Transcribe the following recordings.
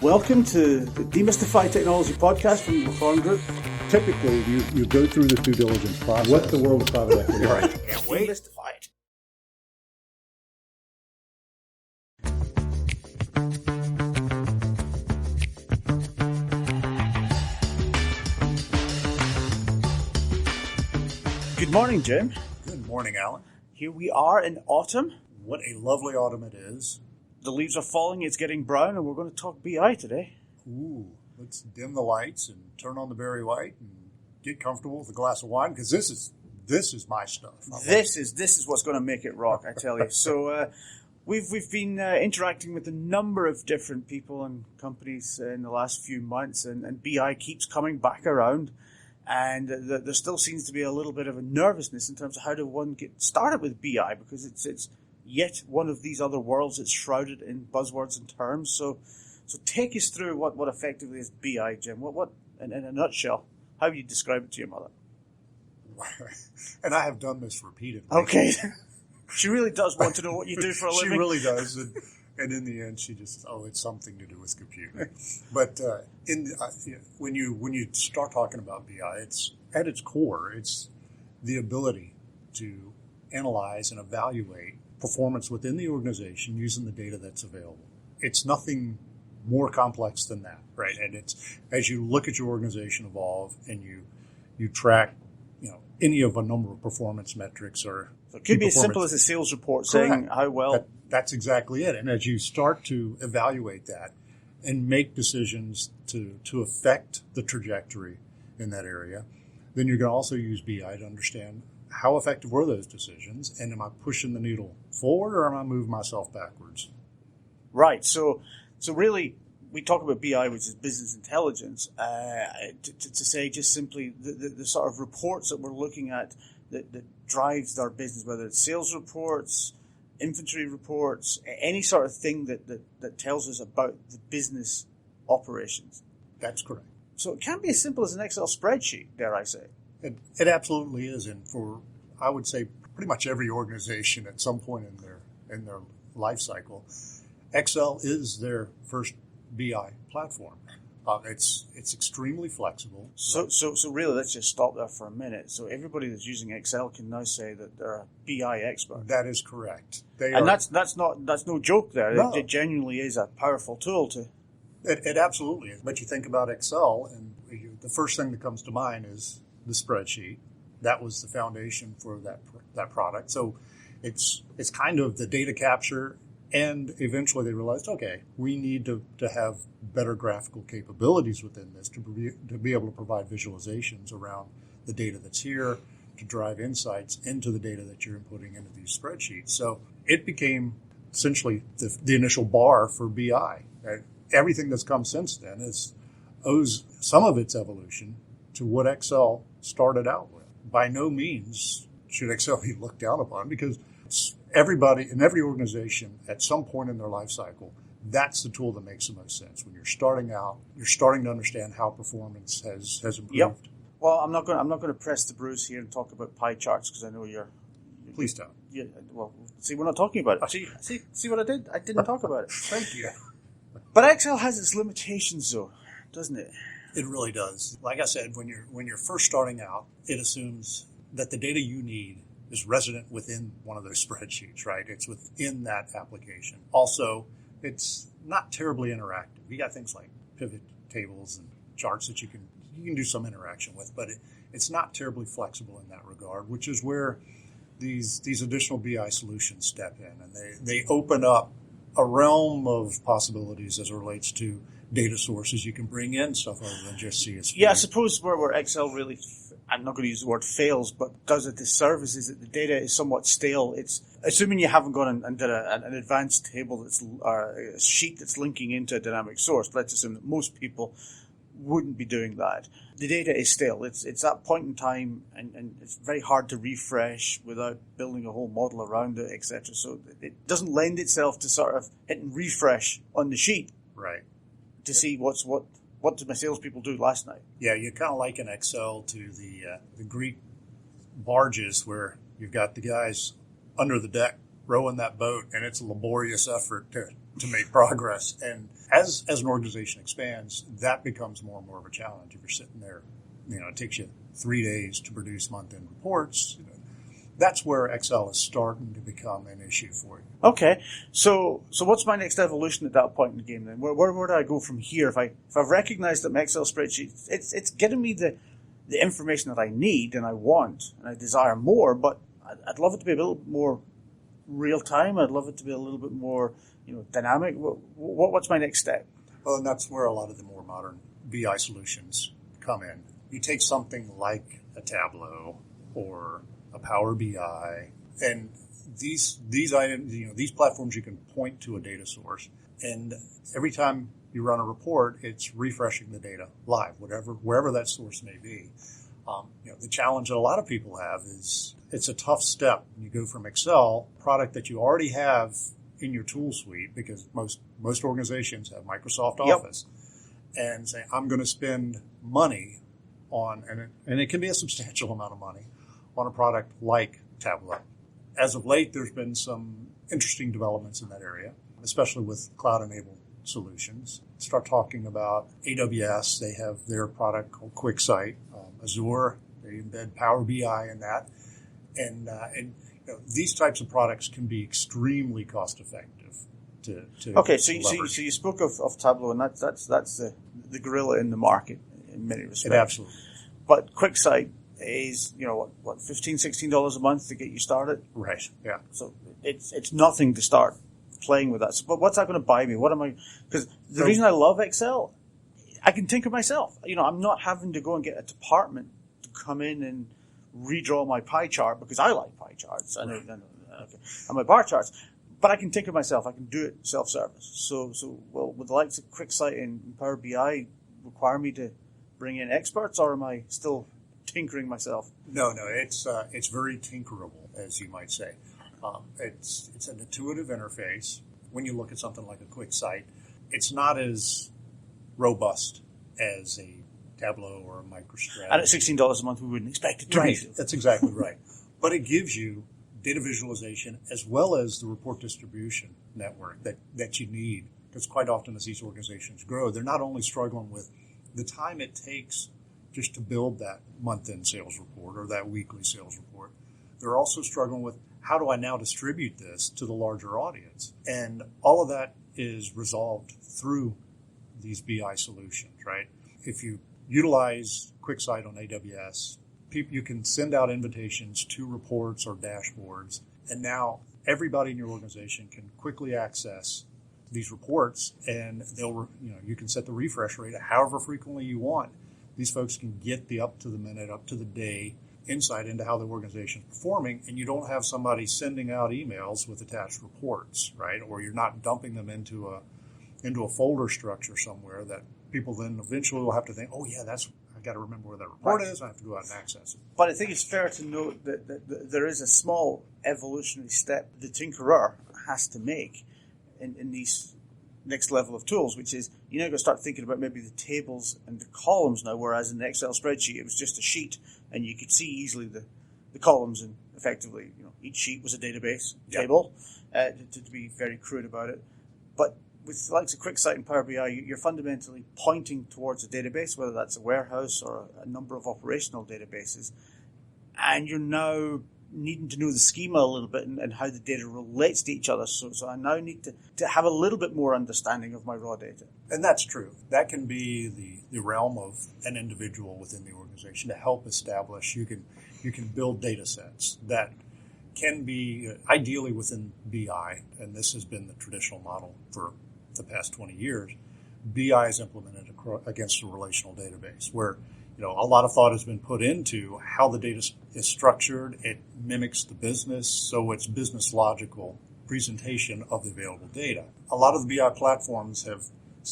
Welcome to the Demystifying Technology Podcast from the MacLaurin Group. Typically, you go through the due diligence process. What the world of private equity? Right. Can't wait. Demystify it. Good morning, Jim. Good morning, Alan. Here we are in autumn. What a lovely autumn it is. The leaves are falling, it's getting brown, and we're going to talk BI today. Ooh, let's dim the lights and turn on the Berry White and get comfortable with a glass of wine, because this is my stuff. This is what's going to make it rock, I tell you. So we've been interacting with a number of different people and companies in the last few months, and BI keeps coming back around. And there still seems to be a little bit of a nervousness in terms of how do one get started with BI, because it's yet one of these other worlds that's shrouded in buzzwords and terms. So take us through what effectively is BI, Jim. What in a nutshell, how would you describe it to your mother? And I have done this repeatedly. Okay. She really does want to know what you do for a living. She really does. And in the end, she just, it's something to do with computing. But when you start talking about BI, it's at its core, it's the ability to analyze and evaluate performance within the organization using the data that's available. It's nothing more complex than that, right? And it's as you look at your organization evolve and you track, any of a number of performance metrics or so it could be as simple as a sales report saying how well. That's exactly it. And as you start to evaluate that and make decisions to affect the trajectory in that area, then you're going to also use BI to understand how effective were those decisions, and am I pushing the needle forward or am I moving myself backwards? Right. So really, we talk about BI, which is business intelligence, to say just simply the sort of reports that we're looking at that drives our business, whether it's sales reports, inventory reports, any sort of thing that tells us about the business operations. That's correct. So it can be as simple as an Excel spreadsheet, dare I say. It absolutely is, and for, I would say, pretty much every organization at some point in their life cycle, Excel is their first BI platform. It's extremely flexible. So really, let's just stop there for a minute. So everybody that's using Excel can now say that they're a BI expert. That is correct. That's no joke there. No. It genuinely is a powerful tool to. It absolutely is. But you think about Excel, and the first thing that comes to mind is the spreadsheet. That was the foundation for that product. So it's kind of the data capture, and eventually they realized, okay, we need to have better graphical capabilities within this to be able to provide visualizations around the data that's here, to drive insights into the data that you're inputting into these spreadsheets. So it became essentially the initial bar for BI. Everything that's come since then owes some of its evolution to what Excel started out with. By no means should Excel be looked down upon, because everybody in every organization at some point in their life cycle, that's the tool that makes the most sense. When you're starting out, you're starting to understand how performance has improved. Yep. Well, I'm not going to press the bruise here and talk about pie charts, because I know you're. Please don't. Yeah. Well, see, we're not talking about it. See what I did? I didn't talk about it. Thank you. But Excel has its limitations, though, doesn't it? It really does. Like I said, when you're first starting out, it assumes that the data you need is resident within one of those spreadsheets, right? It's within that application. Also, it's not terribly interactive. You got things like pivot tables and charts that you can do some interaction with, but it's not terribly flexible in that regard, which is where these additional BI solutions step in, and they open up a realm of possibilities as it relates to data sources you can bring in, stuff other than just CSV. Yeah, I suppose where Excel really, I'm not going to use the word fails, but does a disservice is that the data is somewhat stale. It's assuming you haven't gone and did an advanced table a sheet that's linking into a dynamic source. Let's assume that most people wouldn't be doing that. The data is stale. It's that point in time, and it's very hard to refresh without building a whole model around it, etc. So it doesn't lend itself to sort of hitting refresh on the sheet. Right. To see what did my salespeople do last night. Yeah, you kind of liken Excel to the Greek barges, where you've got the guys under the deck rowing that boat, and it's a laborious effort to to make progress. And as an organization expands, that becomes more and more of a challenge. If you're sitting there, it takes you 3 days to produce month-end reports. That's where Excel is starting to become an issue for you. Okay, so what's my next evolution at that point in the game then? Where do I go from here? If I've recognized that my Excel spreadsheet, it's getting me the information that I need and I want and I desire more, but I'd love it to be a little more real time. I'd love it to be a little bit more dynamic. What's my next step? Well, and that's where a lot of the more modern BI solutions come in. You take something like a Tableau or a Power BI, and these items, these platforms, you can point to a data source, and every time you run a report, it's refreshing the data live, wherever that source may be. The challenge that a lot of people have is it's a tough step when you go from Excel, product that you already have in your tool suite, because most organizations have Microsoft Office, and say, I'm going to spend money on, and it can be a substantial amount of money, on a product like Tableau. As of late, there's been some interesting developments in that area, especially with cloud-enabled solutions. Start talking about AWS. They have their product called QuickSight. Azure, they embed Power BI in that. And these types of products can be extremely cost-effective to Okay, so you spoke of Tableau, and that's the gorilla in the market in many respects. It absolutely. But QuickSight is, what, $15, $16 a month to get you started? Right, yeah. So it's nothing to start playing with that. So, but what's that going to buy me? What am I? Because the reason I love Excel, I can tinker myself. I'm not having to go and get a department to come in and redraw my pie chart because I like pie charts and my bar charts. But I can tinker myself. I can do it self-service. So would the likes of QuickSight and Power BI require me to bring in experts, or am I still tinkering myself? No, it's very tinkerable, as you might say. It's an intuitive interface. When you look at something like a QuickSight, it's not as robust as a Tableau or a MicroStrategy. And at $16 a month, we wouldn't expect it to right. be. That's exactly right. But it gives you data visualization as well as the report distribution network that you need. Because quite often as these organizations grow, they're not only struggling with the time it takes just to build that month-end sales report or that weekly sales report, they're also struggling with how do I now distribute this to the larger audience? And all of that is resolved through these BI solutions, right? If you utilize QuickSight on AWS, you can send out invitations to reports or dashboards, and now everybody in your organization can quickly access these reports, and you can set the refresh rate however frequently you want. These folks can get the up to the minute, up to the day insight into how the organization is performing, and you don't have somebody sending out emails with attached reports, right? Or you're not dumping them into a folder structure somewhere that people then eventually will have to think, oh yeah, I got to remember where that report is. I have to go out and access it. But I think it's fair to note that there is a small evolutionary step the tinkerer has to make in these next level of tools, which is you're now going to start thinking about maybe the tables and the columns now, whereas in the Excel spreadsheet it was just a sheet and you could see easily the columns, and effectively each sheet was a database table, to be very crude about it. But with the likes of QuickSight and Power BI, you're fundamentally pointing towards a database, whether that's a warehouse or a number of operational databases, and you're now needing to know the schema a little bit and how the data relates to each other. So I now need to have a little bit more understanding of my raw data. And that's true. That can be the realm of an individual within the organization to help establish. You can build data sets that can be ideally within BI, and this has been the traditional model for the past 20 years. BI is implemented against a relational database where a lot of thought has been put into how the data is structured. It mimics the business, so it's business logical presentation of the available data. A lot of the BI platforms have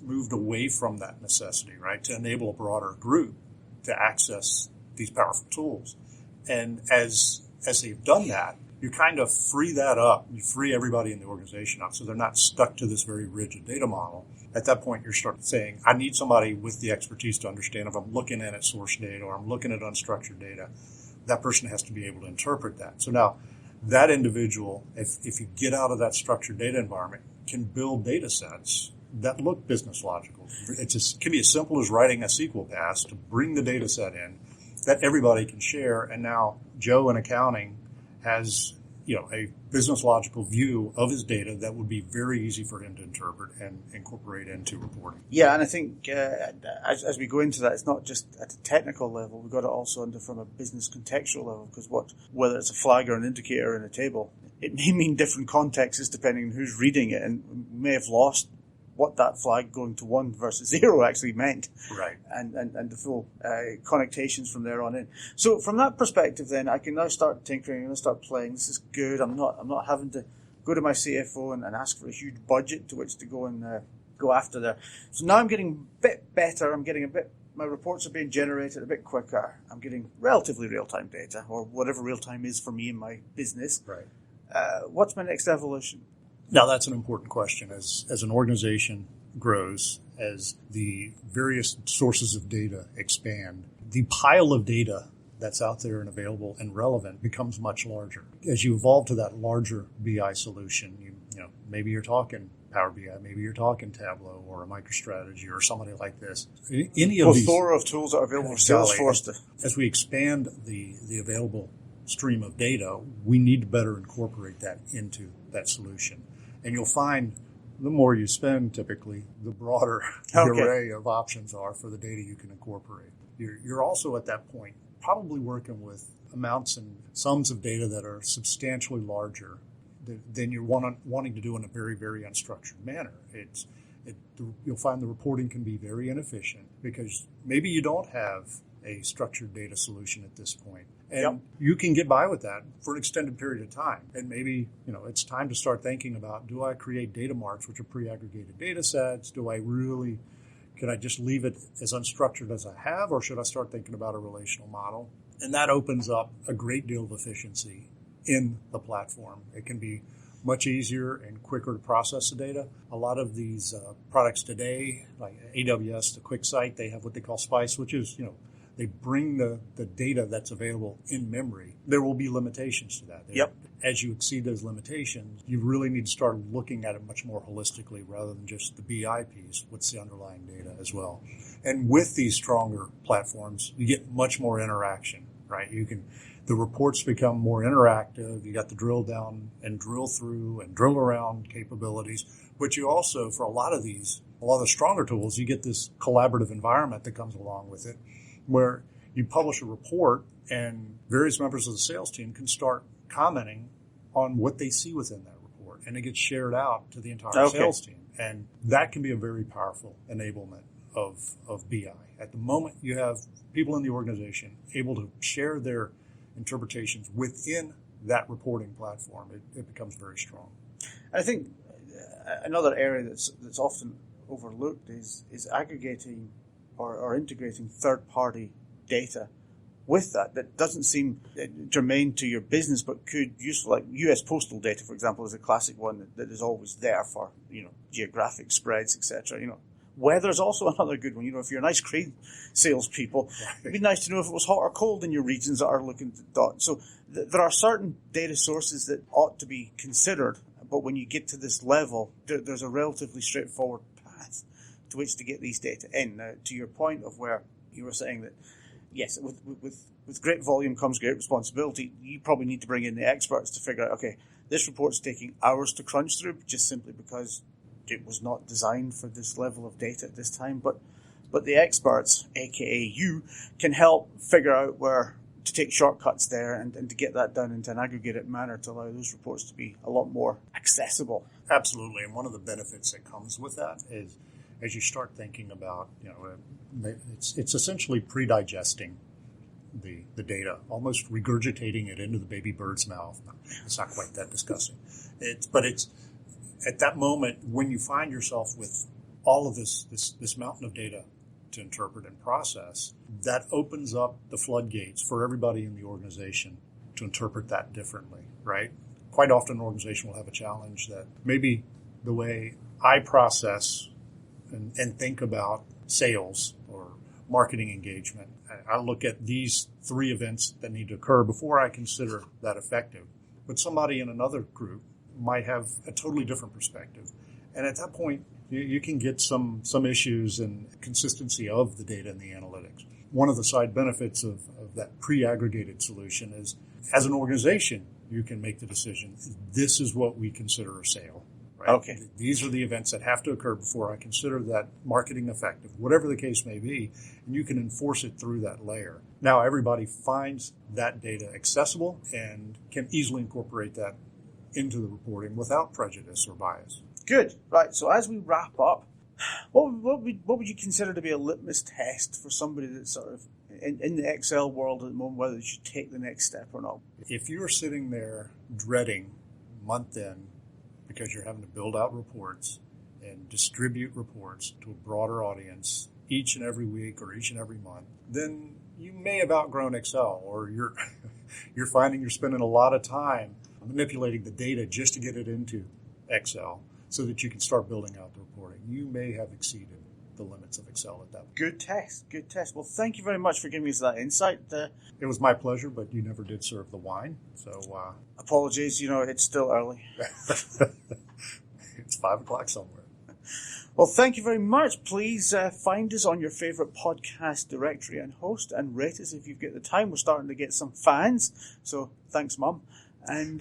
moved away from that necessity, right, to enable a broader group to access these powerful tools. And as they've done that, you kind of free that up. You free everybody in the organization up so they're not stuck to this very rigid data model. At that point, you're starting saying, I need somebody with the expertise to understand if I'm looking at source data or I'm looking at unstructured data, that person has to be able to interpret that. So now that individual, if you get out of that structured data environment, can build data sets that look business logical. It can be as simple as writing a SQL pass to bring the data set in that everybody can share. And now Joe in accounting has, a business logical view of his data that would be very easy for him to interpret and incorporate into reporting. Yeah, and I think as we go into that, it's not just at a technical level. We've got it also under from a business contextual level, because whether it's a flag or an indicator in a table, it may mean different contexts depending on who's reading it, and we may have lost what that flag going to 1 versus 0 actually meant. Right. And the full connotations from there on in. So from that perspective then, I can now start tinkering and start playing. This is good. I'm not having to go to my CFO and ask for a huge budget to which to go and go after there. So now I'm getting a bit better. My reports are being generated a bit quicker. I'm getting relatively real-time data, or whatever real-time is for me in my business. Right. What's my next evolution? Now, that's an important question. As an organization grows, as the various sources of data expand, the pile of data that's out there and available and relevant becomes much larger. As you evolve to that larger BI solution, maybe you're talking Power BI, maybe you're talking Tableau or a MicroStrategy or somebody like this. Any of these plethora of tools that are available for Salesforce. As we expand the available stream of data, we need to better incorporate that into that solution. And you'll find the more you spend, typically, the broader the array of options are for the data you can incorporate. You're also at that point probably working with amounts and sums of data that are substantially larger than you're wanting to do in a very, very unstructured manner. You'll find the reporting can be very inefficient because maybe you don't have a structured data solution at this point. And you can get by with that for an extended period of time. And maybe, it's time to start thinking about, do I create data marts, which are pre-aggregated data sets? Can I just leave it as unstructured as I have, or should I start thinking about a relational model? And that opens up a great deal of efficiency in the platform. It can be much easier and quicker to process the data. A lot of these products today, like AWS, the QuickSight, they have what they call Spice, which is, they bring the data that's available in memory. There will be limitations to that. As you exceed those limitations, you really need to start looking at it much more holistically rather than just the BI piece. What's the underlying data as well? And with these stronger platforms, you get much more interaction, right? The reports become more interactive. You got the drill down and drill through and drill around capabilities. But you also, for a lot of the stronger tools, you get this collaborative environment that comes along with it, where you publish a report and various members of the sales team can start commenting on what they see within that report, and it gets shared out to the entire sales team. And that can be a very powerful enablement of BI. At the moment, you have people in the organization able to share their interpretations within that reporting platform. It becomes very strong. I think another area that's often overlooked is aggregating or integrating third-party data with that doesn't seem germane to your business, but could useful, like U.S. postal data, for example, is a classic one that is always there for geographic spreads, etc. Weather's also another good one. If you're nice crane salespeople, it'd be nice to know if it was hot or cold in your regions that are looking to dot. So there are certain data sources that ought to be considered, but when you get to this level, there's a relatively straightforward path to which to get these data in. Now, to your point of where you were saying that, yes, with great volume comes great responsibility, you probably need to bring in the experts to figure out, okay, this report's taking hours to crunch through just simply because it was not designed for this level of data at this time. But the experts, aka you, can help figure out where to take shortcuts there and to get that done into an aggregated manner to allow those reports to be a lot more accessible. Absolutely. And one of the benefits that comes with that is, as you start thinking about, it's essentially pre-digesting the data, almost regurgitating it into the baby bird's mouth. It's not quite that disgusting. But it's at that moment when you find yourself with all of this mountain of data to interpret and process, that opens up the floodgates for everybody in the organization to interpret that differently, right? Quite often an organization will have a challenge that maybe the way I process and think about sales or marketing engagement, I look at these 3 events that need to occur before I consider that effective. But somebody in another group might have a totally different perspective. And at that point, you can get some issues in consistency of the data and the analytics. One of the side benefits of that pre-aggregated solution is, as an organization, you can make the decision, this is what we consider a sale. Right? Okay. These are the events that have to occur before I consider that marketing effective, whatever the case may be, and you can enforce it through that layer. Now everybody finds that data accessible and can easily incorporate that into the reporting without prejudice or bias. Good. Right. So as we wrap up, what would you consider to be a litmus test for somebody that's sort of in the Excel world at the moment, whether they should take the next step or not? If you're sitting there dreading month end because you're having to build out reports and distribute reports to a broader audience each and every week or each and every month, then you may have outgrown Excel, or you're finding you're spending a lot of time manipulating the data just to get it into Excel so that you can start building out the reporting. You may have exceeded the limits of Excel at that point. Good test. Well, thank you very much for giving us that insight. It was my pleasure, but you never did serve the wine, so... Apologies, it's still early. It's 5 o'clock somewhere. Well, thank you very much. Please find us on your favorite podcast directory and host, and rate us if you've got the time. We're starting to get some fans, so thanks, Mum. And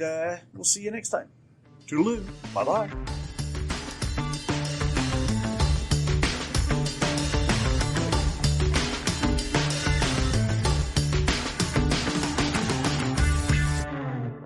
we'll see you next time. Toodaloo. Bye-bye.